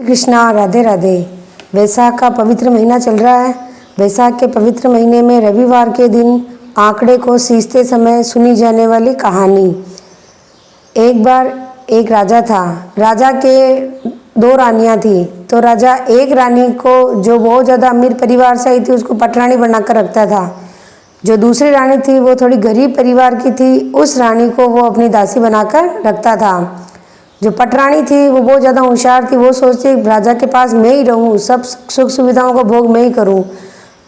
कृष्णा, राधे राधे। वैसाख का पवित्र महीना चल रहा है। वैसाख के पवित्र महीने में रविवार के दिन आंकड़े को सींचते समय सुनी जाने वाली कहानी। एक बार एक राजा था। राजा के दो रानियां थी। तो राजा एक रानी को, जो बहुत ज़्यादा अमीर परिवार से आई थी, उसको पटरानी बनाकर रखता था। जो दूसरी रानी थी वो थोड़ी गरीब परिवार की थी, उस रानी को वो अपनी दासी बनाकर रखता था। जो पटरानी थी वो बहुत ज़्यादा होशियार थी। वो सोचती राजा के पास मैं ही रहूं, सब सुख सुविधाओं का भोग मैं ही करूं।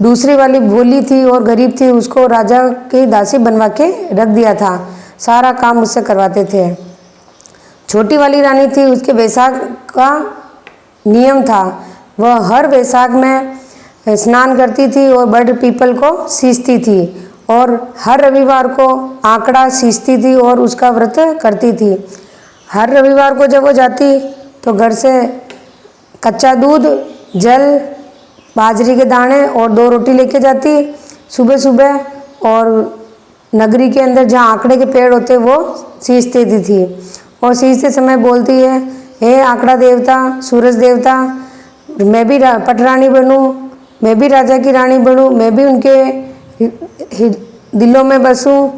दूसरी वाली भोली थी और गरीब थी, उसको राजा की दासी बनवा के रख दिया था। सारा काम उससे करवाते थे। छोटी वाली रानी थी, उसके वैसाख का नियम था। वह हर वैसाख में स्नान करती थी और बड़ पीपल को सींचती थी और हर रविवार को आंकड़ा सींचती थी और उसका व्रत करती थी। हर रविवार को जब वो जाती तो घर से कच्चा दूध, जल, बाजरी के दाने और 2 रोटी लेके जाती सुबह सुबह, और नगरी के अंदर जहाँ आंकड़े के पेड़ होते वो सींच देती थी। और सींचते समय बोलती है, हे आंकड़ा देवता, सूरज देवता, मैं भी पटरानी बनूं, मैं भी राजा की रानी बनूं, मैं भी उनके दिलों में बसूं,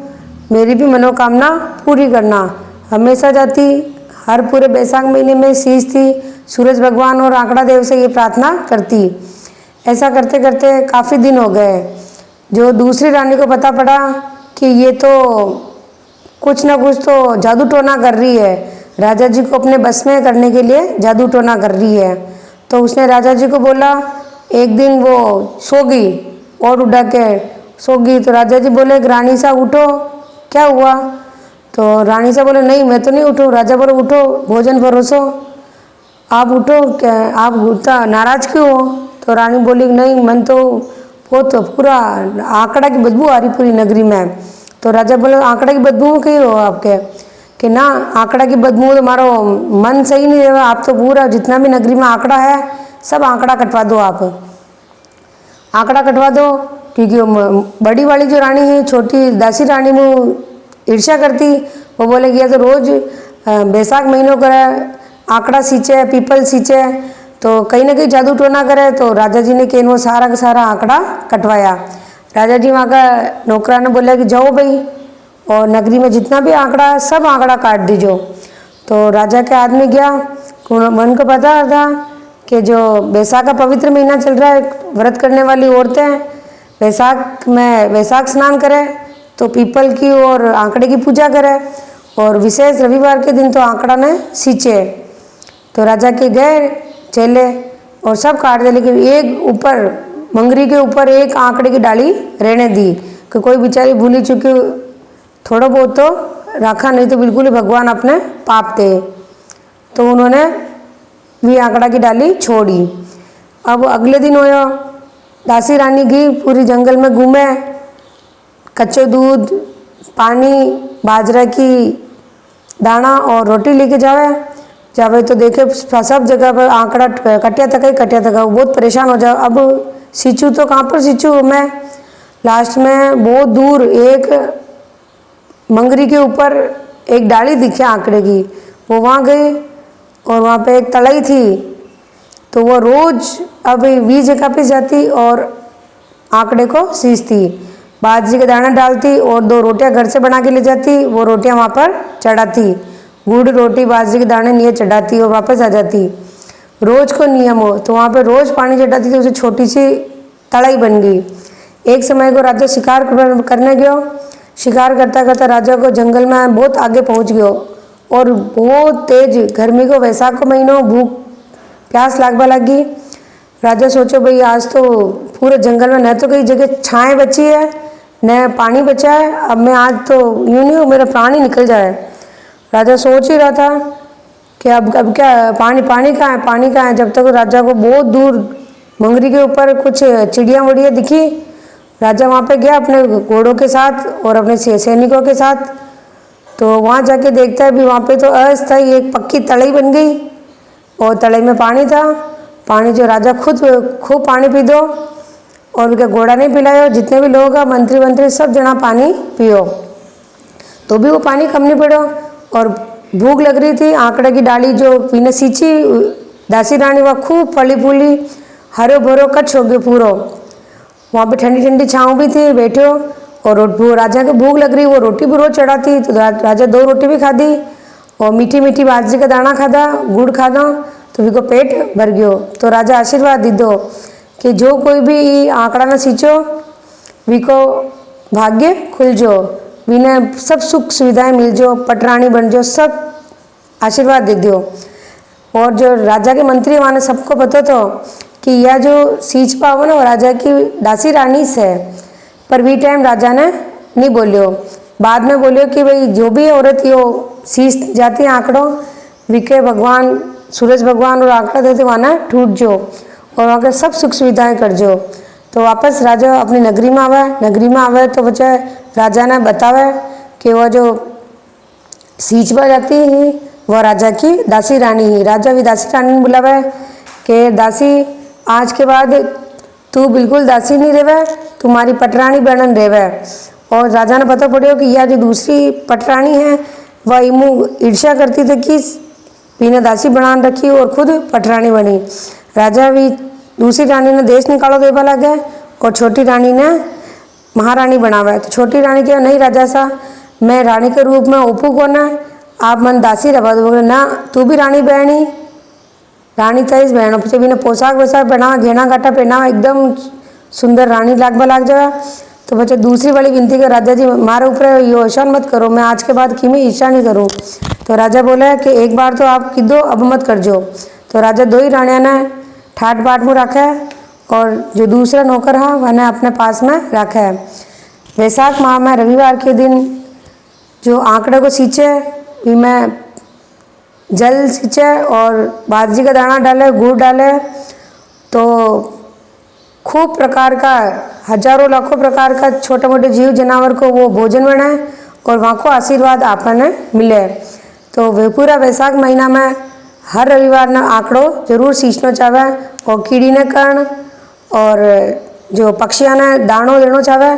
मेरी भी मनोकामना पूरी करना। हमेशा जाती, हर पूरे बैसाख महीने में सींचती, सूरज भगवान और आंकड़ा देव से ये प्रार्थना करती। ऐसा करते करते काफ़ी दिन हो गए। जो दूसरी रानी को पता पड़ा कि ये तो कुछ ना कुछ तो जादू टोना कर रही है, राजा जी को अपने बस में करने के लिए जादू टोना कर रही है, तो उसने राजा जी को बोला। एक दिन वो सो गई और उड़ा के सो गई। तो राजा जी बोले, रानी साहब उठो, क्या हुआ? तो रानी साहब बोले, नहीं मैं तो नहीं उठूँ। राजा बोले, उठो, भोजन परोसो, आप उठो, क्या आप उतना नाराज़ क्यों हो? तो रानी बोली, नहीं मन तो वो तो पूरा आंकड़ा की बदबू आ रही पूरी नगरी में। तो राजा बोले, आंकड़ा की बदबू क्यों हो आपके? कि ना, आंकड़ा की बदबू तुम्हारा मन सही नहीं है, आप तो पूरा जितना भी नगरी में आंकड़ा है सब आंकड़ा कटवा दो, आप आंकड़ा कटवा दो। क्योंकि बड़ी वाली जो रानी है, छोटी दासी रानी में ईर्ष्या करती। वो बोले कि यह तो रोज़ बैसाख महीनों का आंकड़ा सींचे, पीपल सींचे, तो कहीं ना कहीं जादू टोना करे। तो राजा जी ने केन वो सारा का सारा आंकड़ा कटवाया। राजा जी वहाँ का नौकरा ने बोला कि जाओ भाई, और नगरी में जितना भी आंकड़ा है सब आंकड़ा काट दीजो। तो राजा के आदमी गया, मन को पता था कि जो बैसाख का पवित्र महीना चल रहा है, व्रत करने वाली औरतें बैसाख में वैसाख स्नान करें तो पीपल की और आंकड़े की पूजा करें, और विशेष रविवार के दिन तो आंकड़ा ने सींचे। तो राजा के गए चेले और सब काट दे, लेकिन एक ऊपर मंगरी के ऊपर एक आंकड़े की डाली रहने दी कि कोई बेचारी भूली चुकी थोड़ा बहुत तो रखा, नहीं तो बिल्कुल ही भगवान अपने पाप थे। तो उन्होंने भी आंकड़ा की डाली छोड़ी। अब अगले दिन होया, दासी रानी गई पूरी जंगल में घूमे, कच्चे दूध, पानी, बाजरा की दाना और रोटी लेके जावे तो देखे सब जगह पर आंकड़ा कटिया तक वो बहुत परेशान हो जाओ। अब सींचू तो कहाँ पर सींचू मैं? लास्ट में बहुत दूर एक मंगरी के ऊपर एक डाली दिखी आंकड़े की, वो वहाँ गई और वहाँ पे एक तलाई थी। तो वो रोज अब वी जगह पे जाती और आंकड़े को सींचती, बाजरी के दाना डालती और 2 रोटियां घर से बना के ले जाती। वो रोटियां वहाँ पर चढ़ाती, गुड़ रोटी बाजरी के दाने लिए चढ़ाती और वापस आ जाती। रोज को नियम हो तो वहाँ पर रोज पानी चढ़ाती थी, उसे छोटी सी तलाई बन गई। एक समय को राजा शिकार करने गयो। शिकार करता करता राजा को जंगल में बहुत आगे पहुँच गयो और बहुत तेज गर्मी को वैसाख को महीनों भूख प्यास लागवा लगी। राजा सोचो भाई आज तो पूरे जंगल में न तो कई जगह छाएँ बची है न पानी बचा है, अब मैं आज तो यूँ नहीं मेरा प्राण ही निकल जाए। राजा सोच ही रहा था कि अब क्या पानी कहाँ है, पानी कहाँ है। जब तक राजा को बहुत दूर मंगरी के ऊपर कुछ चिड़िया वड़िया दिखी। राजा वहाँ पे गया अपने घोड़ों के साथ और अपने सैनिकों के साथ। तो वहाँ जाके देखता है भी वहाँ पे तो अस्थायी एक पक्की तलाई बन गई और तलाई में पानी था। पानी जो राजा खुद खूब पानी पी दो और उनका घोड़ा नहीं पिलायो, जितने भी लोग मंत्री सब जना पानी पियो, तो भी वो पानी कम नहीं पड़ो। और भूख लग रही थी, आंकड़े की डाली जो पीने सींची दासी रानी वह खूब फली फूली, हरो भरो कच्छ हो गयो पूरो। वहाँ पे ठंडी ठंडी छाँव भी थी, बैठो और वो राजा को भूख लग रही, वो रोटी भी रोज चढ़ाती, तो राजा 2 रोटी भी खाधी और मीठी मीठी बाजरी का दाना खाधा, गुड़ खाधा, तो विको पेट भर गयो। तो राजा आशीर्वाद दीदो कि जो कोई भी आंकड़ा न सींचो विको भाग्य खुल जो, विने सब सुख सुविधाएं मिल जो, पटरानी बन जो, सब आशीर्वाद दे दियो। और जो राजा के मंत्री वहाँ सबको पता तो कि यह जो सींच पाओ ना वो राजा की दासी रानी से, पर वी टाइम राजा ने नहीं बोलियो। बाद में बोलियो कि भाई जो भी औरत यो सींच जाती है आंकड़ों, विके भगवान सूरज भगवान और आंकड़ा देते वहाँ ना टूट जो और वहाँ के सब सुख सुविधाएं कर जो। तो वापस राजा अपनी नगरी में आवे तो बच्चे राजा ने बतावे कि वह जो सींचवा जाती है वह राजा की दासी रानी ही। राजा भी दासी रानी ने बुलावे कि दासी आज के बाद तू बिल्कुल दासी नहीं रेवे, तुम्हारी पटरानी बनन रेवे। और राजा ने पता पड़ियो कि यह जो दूसरी पटरानी है वह इमू ईर्ष्या करती थी कि बिना दासी बनान रखी और खुद पटरानी बनी। राजा भी दूसरी रानी ने देश निकालो देवा लगे और छोटी रानी ने महारानी बनावे। तो छोटी रानी कहे नहीं राजा सा, मैं रानी के रूप में ओपू को ना, आप मन दासी रवा दो। बोले ना तू भी रानी बहनी, रानी तईस बहनों पीछे भी पोशाक वोशाक पहना, घेना घाटा पहना, एकदम सुंदर रानी लाग जाए। तो बच्चे दूसरी वाली विनती कर राजा जी मारे ऊपर यो ऐसान मत करो, मैं आज के बाद की में ईर्ष्या नहीं करूँ। तो राजा बोला कि एक बार तो आप कि दो, अब मत कर जो। तो राजा 2 ही रानिया ने ठाट बाट में रखा है और जो दूसरा नौकर है वह अपने पास में रखा है। वैशाख माह में रविवार के दिन जो आंकड़े को सींचे में जल सींचे और बाजरी का दाना डाले, गुड़ डाले, तो खूब प्रकार का हजारों लाखों प्रकार का छोटे मोटे जीव जानवर को वो भोजन बनाए और वहाँ को आशीर्वाद आपने मिले। तो वे पूरा वैशाख महीना में हर रविवार ना आंकड़ो जरूर सींचना चाहे और कीड़ी ने कर्ण और जो पक्षियाँ ने दाणो देना चाहे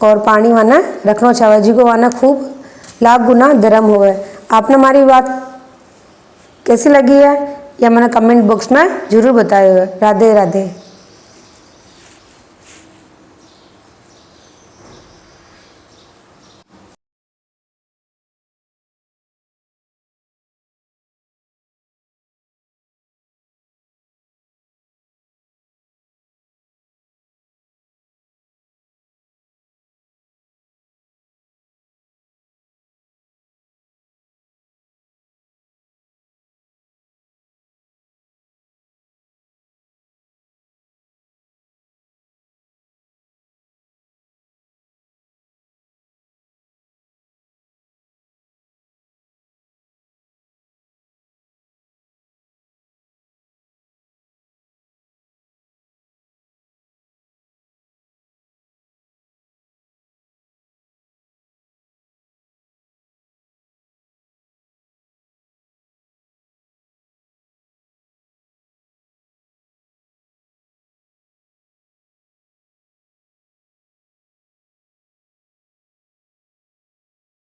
और पानी वहाँ रखना चाहे, जी को वहाँ खूब लाभ गुना धर्म होवे। आपने हमारी बात कैसी लगी है या मैंने कमेंट बॉक्स में जरूर बताइएगा। राधे राधे।